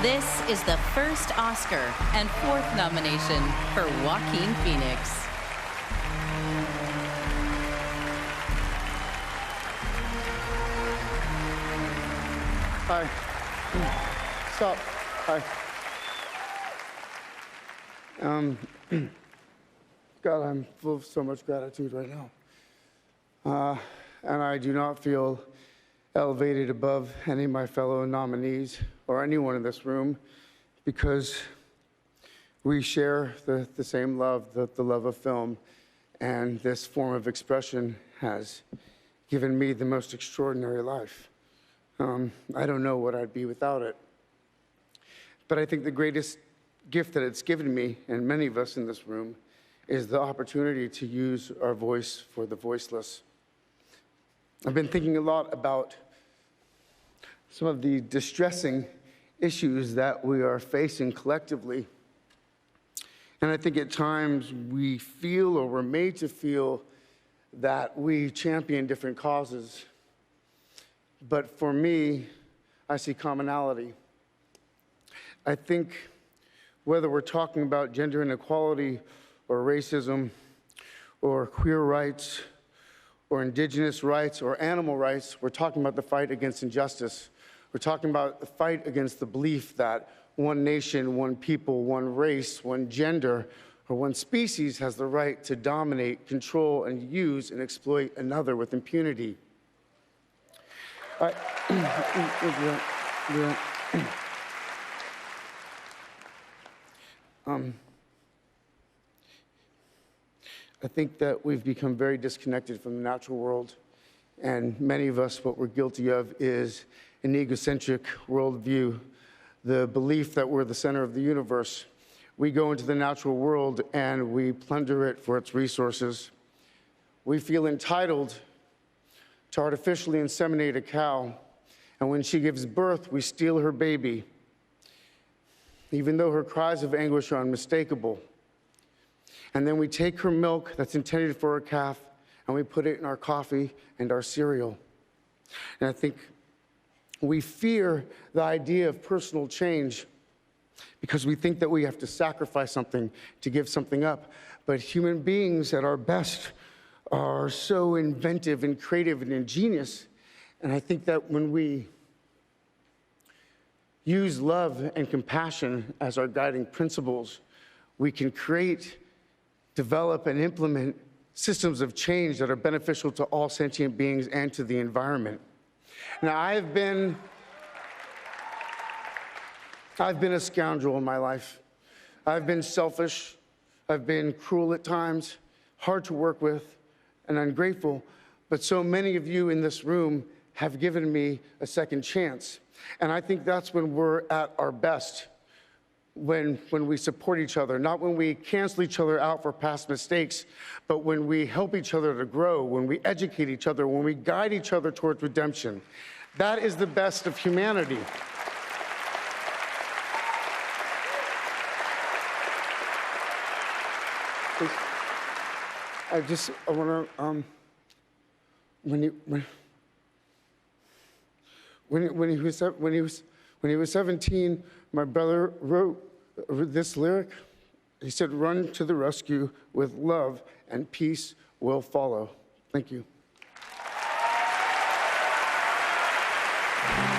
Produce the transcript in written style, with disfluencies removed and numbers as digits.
This is the first Oscar and fourth nomination for Joaquin Phoenix. Hi. Stop. Hi. God, I'm full of so much gratitude right now. And I do not feel elevated above any of my fellow nominees or anyone in this room because we share the same love, the love of film, and this form of expression has given me the most extraordinary life. I don't know what I'd be without it. But I think the greatest gift that it's given me, and many of us in this room, is the opportunity to use our voice for the voiceless. I've been thinking a lot about some of the distressing issues that we are facing collectively. And I think at times we feel, or we're made to feel, that we champion different causes. But for me, I see commonality. I think whether we're talking about gender inequality or racism or queer rights or indigenous rights or animal rights, we're talking about the fight against injustice. We're talking about the fight against the belief that one nation, one people, one race, one gender, or one species has the right to dominate, control, and use and exploit another with impunity. I think that we've become very disconnected from the natural world, and many of us, what we're guilty of is an egocentric worldview, the belief that we're the center of the universe. We go into the natural world and we plunder it for its resources. We feel entitled to artificially inseminate a cow, and when she gives birth, we steal her baby, even though her cries of anguish are unmistakable. And then we take her milk that's intended for a calf, and we put it in our coffee and our cereal. And I think we fear the idea of personal change because we think that we have to sacrifice something to give something up. But human beings at our best are so inventive and creative and ingenious. And I think that when we use love and compassion as our guiding principles, we can create, develop, and implement systems of change that are beneficial to all sentient beings and to the environment. Now, I've been a scoundrel in my life. I've been selfish. I've been cruel at times, hard to work with, and ungrateful. But so many of you in this room have given me a second chance. And I think that's when we're at our best, when we support each other, not when we cancel each other out for past mistakes, but when we help each other to grow, when we educate each other, when we guide each other towards redemption. That is the best of humanity. I want to, when he was 17, my brother wrote this lyric. He said, "Run to the rescue with love and peace will follow." Thank you.